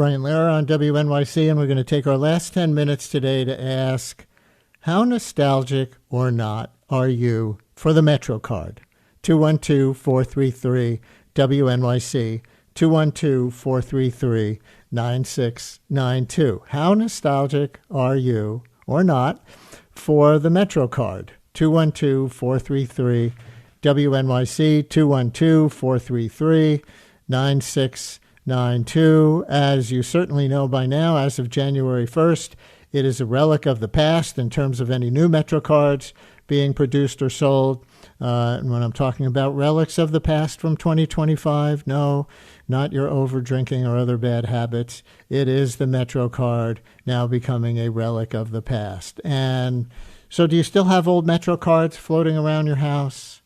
Brian Lehrer on WNYC, and we're going to take our last 10 minutes today to ask, how nostalgic or not are you for the MetroCard? 212-433-WNYC, 212-433-9692. How nostalgic are you or not for the MetroCard? 212-433-WNYC, 212-433-9692. As you certainly know by now, as of January 1st, it is a relic of the past in terms of any new MetroCards being produced or sold. And when I'm talking about relics of the past from 2025, no, not your over-drinking or other bad habits. It is the MetroCard now becoming a relic of the past. And so do you still have old MetroCards floating around your house?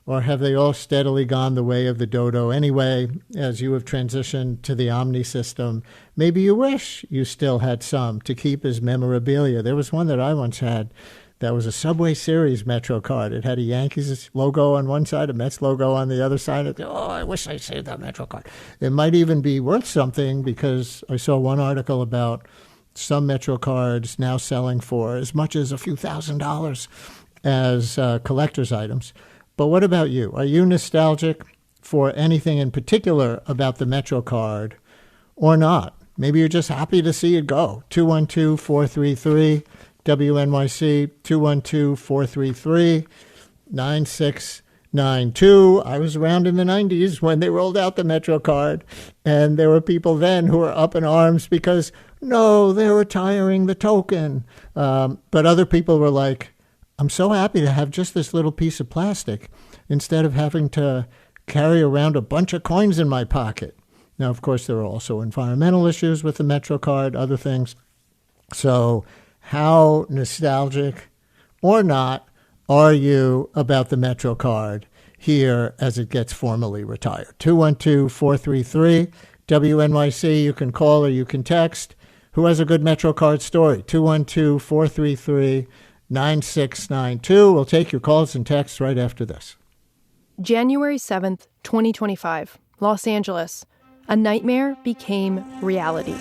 Or have they all steadily gone the way of the dodo anyway, as you have transitioned to the OMNY system? Maybe you wish you still had some to keep as memorabilia. There was one that I once had that was a Subway Series MetroCard. It had a Yankees logo on one side, a Mets logo on the other side. Oh, I wish I saved that MetroCard. It might even be worth something, because I saw one article about some MetroCards now selling for as much as a few $1,000s as collector's items. But what about you? Are you nostalgic for anything in particular about the MetroCard or not? Maybe you're just happy to see it go. 212-433-WNYC, 212-433-9692. I was around in the 90s when they rolled out the MetroCard, and there were people then who were up in arms because, no, they're retiring the token. But other people were like, I'm so happy to have just this little piece of plastic instead of having to carry around a bunch of coins in my pocket. Now, of course, there are also environmental issues with the MetroCard, other things. So how nostalgic or not are you about the MetroCard here as it gets formally retired? 212-433-WNYC. You can call or you can text. Who has a good MetroCard story? 212-433-9692. We'll take your calls and texts right after this. January 7th, 2025, Los Angeles. A nightmare became reality.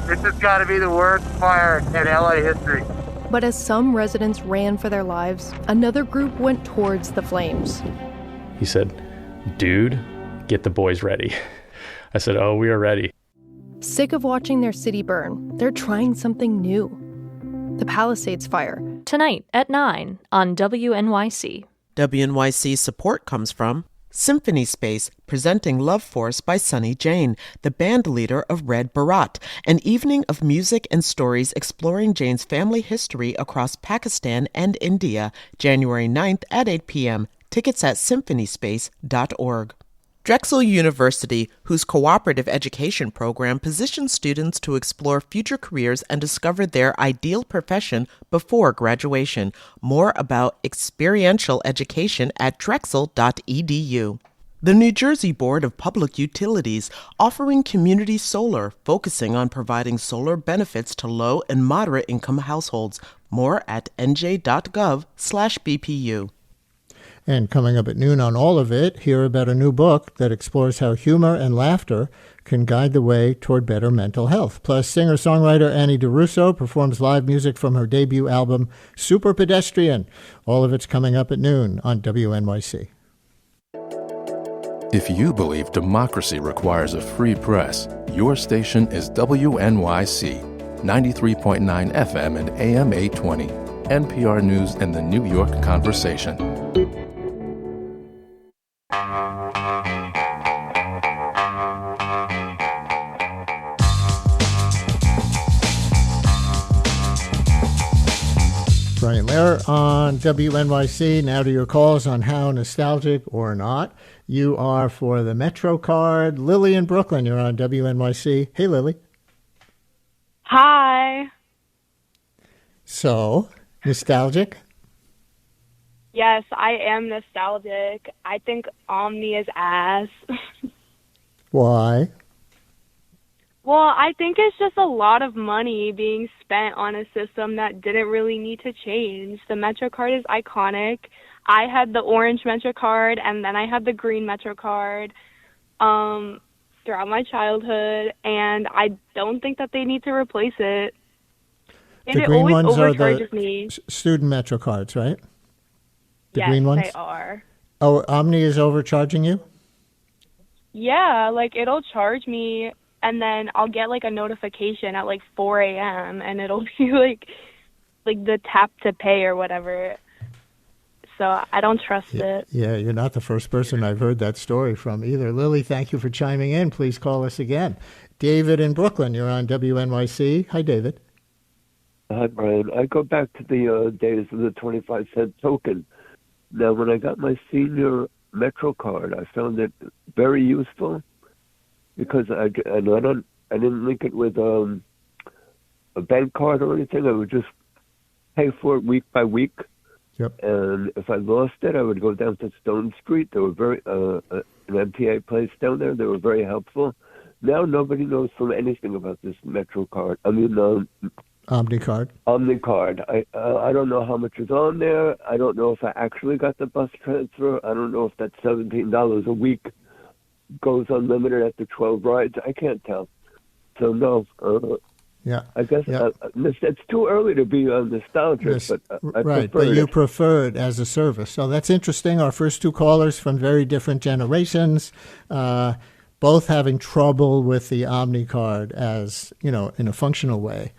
This has got to be the worst fire in LA history. But as some residents ran for their lives, another group went towards the flames. He said, "Dude, get the boys ready." I said, "Oh, we are ready." Sick of watching their city burn, they're trying something new. The Palisades fire. Tonight at 9 on WNYC. WNYC support comes from Symphony Space, presenting Love Force by Sunny Jane, the band leader of Red Bharat, an evening of music and stories exploring Jane's family history across Pakistan and India, January 9th at 8 p.m. Tickets at symphonyspace.org. Drexel University, whose cooperative education program positions students to explore future careers and discover their ideal profession before graduation. More about experiential education at drexel.edu. The New Jersey Board of Public Utilities, offering community solar, focusing on providing solar benefits to low and moderate income households. More at nj.gov/BPU. And coming up at noon on all of it, hear about a new book that explores how humor and laughter can guide the way toward better mental health. Plus, singer-songwriter Annie DeRusso performs live music from her debut album, Super Pedestrian. All of it's coming up at noon on WNYC. If you believe democracy requires a free press, your station is WNYC, 93.9 FM and AM 820, NPR News and the New York Conversation. Brian Lehrer on WNYC. Now to your calls on how nostalgic or not you are for the MetroCard. Lily in Brooklyn, you're on WNYC. Hey, Lily. Hi. So, nostalgic? Yes, I am nostalgic. I think OMNY is ass. Why? Well, I think it's just a lot of money being spent on a system that didn't really need to change. The MetroCard is iconic. I had the orange MetroCard, and then I had the green MetroCard. throughout my childhood, and I don't think that they need to replace it. And The it green always ones are overcharges the me. student MetroCards, right? The Yes, green ones? they are. Oh, Omni is overcharging you? Yeah, like it'll charge me, and then I'll get like a notification at like 4 a.m. and it'll be like the tap to pay or whatever. So I don't trust it. Yeah, you're not the first person I've heard that story from either. Lily, thank you for chiming in. Please call us again. David in Brooklyn, you're on WNYC. Hi, David. Hi, Brian. I go back to the days of the 25-cent token. Now, when I got my senior MetroCard, I found it very useful because I didn't link it with a bank card or anything. I would just pay for it week by week. Yep. And if I lost it, I would go down to Stone Street. There were an MTA place down there. They were very helpful. Now nobody knows from anything about this MetroCard. OmniCard. OmniCard. I don't know how much is on there. I don't know if I actually got the bus transfer. I don't know if that $17 a week goes unlimited at the 12 rides. I can't tell. So no. Yeah. I guess it's too early to be nostalgic, but I right, prefer but you it. prefer it as a service. So that's interesting. Our first two callers from very different generations, both having trouble with the OmniCard as, in a functional way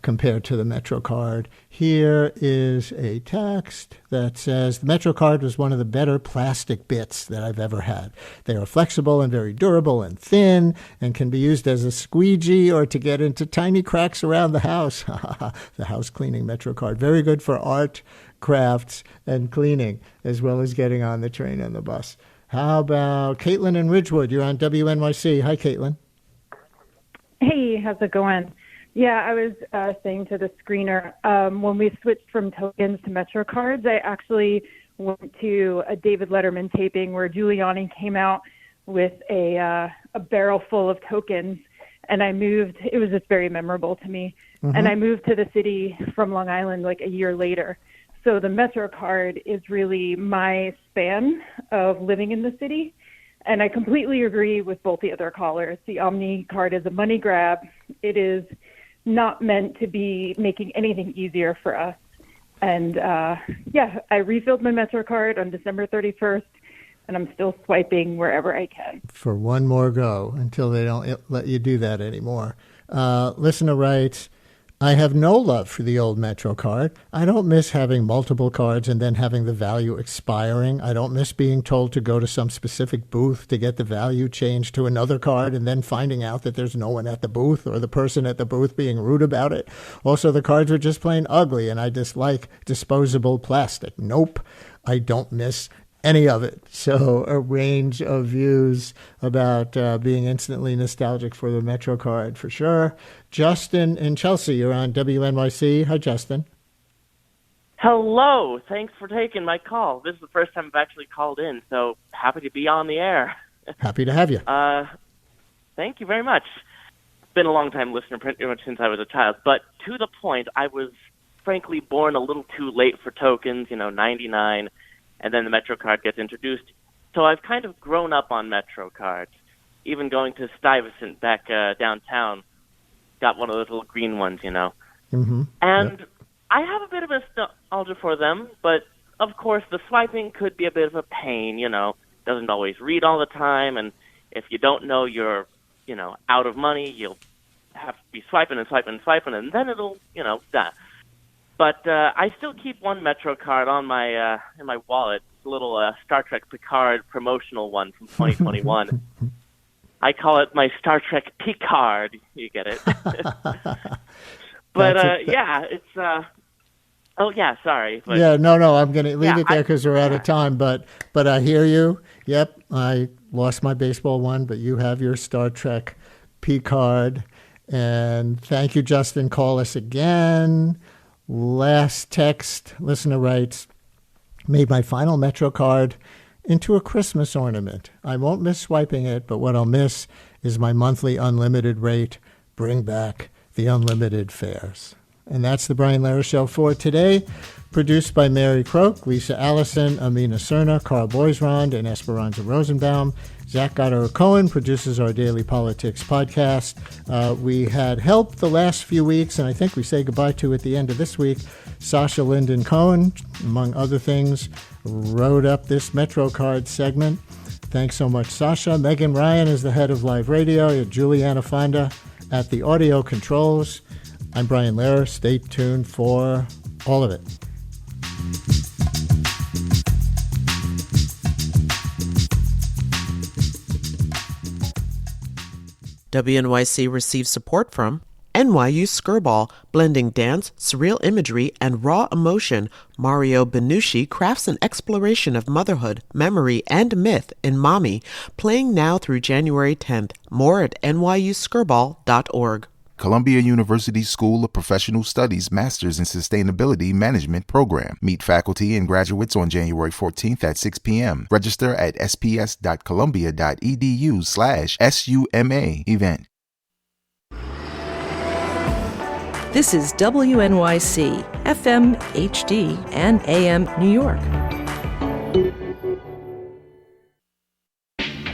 compared to the MetroCard. Here is a text that says, the MetroCard was one of the better plastic bits that I've ever had. They are flexible and very durable and thin and can be used as a squeegee or to get into tiny cracks around the house. The house cleaning MetroCard. Very good for art, crafts, and cleaning, as well as getting on the train and the bus. How about Caitlin in Ridgewood? You're on WNYC. Hi, Caitlin. Hey, how's it going? Yeah, I was saying to the screener, when we switched from tokens to MetroCards, I actually went to a David Letterman taping where Giuliani came out with a barrel full of tokens, and I moved. It was just very memorable to me. Mm-hmm. And I moved to the city from Long Island like a year later. So the MetroCard is really my span of living in the city. And I completely agree with both the other callers. The Omni card is a money grab. It is not meant to be making anything easier for us. And I refilled my MetroCard on December 31st, and I'm still swiping wherever I can. For one more go until they don't let you do that anymore. Listener writes, I have no love for the old MetroCard. I don't miss having multiple cards and then having the value expiring. I don't miss being told to go to some specific booth to get the value changed to another card and then finding out that there's no one at the booth or the person at the booth being rude about it. Also, the cards were just plain ugly and I dislike disposable plastic. Nope, I don't miss any of it. So a range of views about being instantly nostalgic for the MetroCard for sure. Justin in Chelsea, you're on WNYC. Hi, Justin. Hello. Thanks for taking my call. This is the first time I've actually called in, so happy to be on the air. Happy to have you. Thank you very much. Been a long-time listener pretty much since I was a child, but to the point, I was frankly born a little too late for tokens, 99, and then the MetroCard gets introduced. So I've kind of grown up on MetroCards, even going to Stuyvesant back downtown. Got one of those little green ones, Mm-hmm. And yep. I have a bit of a nostalgia for them, but of course the swiping could be a bit of a pain, Doesn't always read all the time, and if you don't know you're, out of money, you'll have to be swiping and swiping and swiping, and then it'll, die. But I still keep one MetroCard on my in my wallet, a little Star Trek Picard promotional one from 2021. I call it my Star Trek Picard. You get it. But it's. Oh yeah, sorry. But, yeah, no, I'm going to leave it there because we're out of time. But I hear you. Yep, I lost my baseball one, but you have your Star Trek Picard. And thank you, Justin. Call us again. Last text, listener writes, made my final MetroCard into a Christmas ornament. I won't miss swiping it, but what I'll miss is my monthly unlimited rate. Bring back the unlimited fares. And that's the Brian Lehrer Show for today. Produced by Mary Croak, Lisa Allison, Amina Cerna, Carl Boisrond, and Esperanza Rosenbaum. Zach Goddard-Cohen produces our Daily Politics podcast. We had help the last few weeks, and I think we say goodbye to at the end of this week. Sasha Linden Cohen, among other things, wrote up this MetroCard segment. Thanks so much, Sasha. Megan Ryan is the head of live radio. Juliana Fonda at the audio controls. I'm Brian Lehrer. Stay tuned for all of it. WNYC receives support from NYU Skirball, blending dance, surreal imagery, and raw emotion. Mario Benucci crafts an exploration of motherhood, memory, and myth in Mommy, playing now through January 10th. More at nyuskirball.org. Columbia University School of Professional Studies Masters in Sustainability Management Program. Meet faculty and graduates on January 14th at 6 p.m. Register at sps.columbia.edu/SUMA event. This is WNYC, FM, HD, and AM New York.